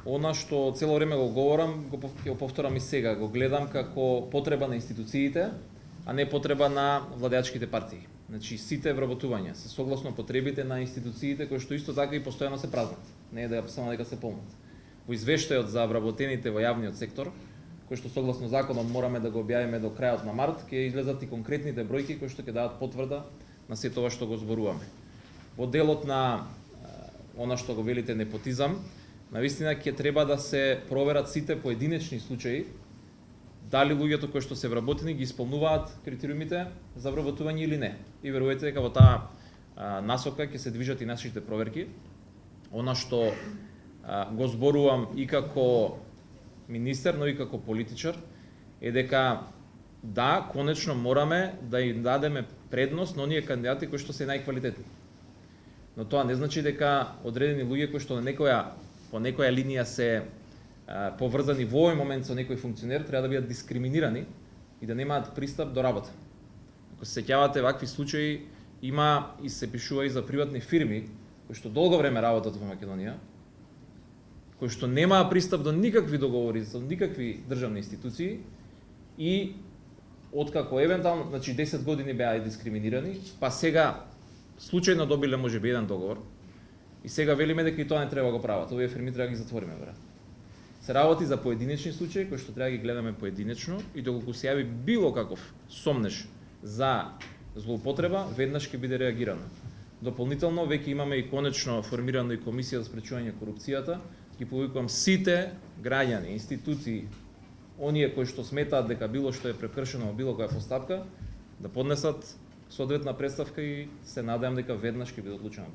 она што цело време го говорам, ќе го повторам и сега, го гледам како потреба на институциите, а не потреба на владеачките партии. Значи, сите вработувања се согласно потребите на институциите кои што исто така и постојано се празнат, не е само дека се полнат. Во извештајот за вработените во јавниот сектор, кој што согласно законот мораме да го објавиме до крајот на март, ќе излезат и конкретните бројки кои што ќе дадат потврда на се тоа што го зборуваме. Во делот на она што го велите непотизам, навистина ќе треба да се проверат сите поединечни случаи, дали луѓето кои што се вработени ги исполнуваат критериумите за вработување или не. И верувате дека во таа насока ќе се движат и нашите проверки. Она што го зборувам и како министер, но и како политичар, е дека да, конечно мораме да им дадеме предност на оние кандидати кои што се најквалитетни. Но тоа не значи дека одредени луѓе кои што по некоја линија се поврзани во овој момент со некој функционер треба да бидат дискриминирани и да немаат пристап до работа. Ако се сеќавате, вакви случаи има и се пишува и за приватни фирми кои што долго време работат во Македонија, кои што немаа пристап до никакви договори со никакви државни институции и откако евентуално, значи 10 години беа дискриминирани, па сега случајно добиле можеби еден договор и сега велиме дека и тоа не треба го прават. Овие фирми треба да ги затвориме, веројатно. Се работи за поединечни случаи кои што треба да ги гледаме поединечно и доколку се јави било каков сомнеш за злоупотреба, веднаш ќе биде реагирано. Дополнително веќе имаме и конечно формирано и комисија за спречување корупцијата. Ги повикувам сите граѓани, институции, оние кои што сметаат дека било што е прекршено во било која постапка, да поднесат соодветна представка и се надевам дека веднаш ќе биде одлучено.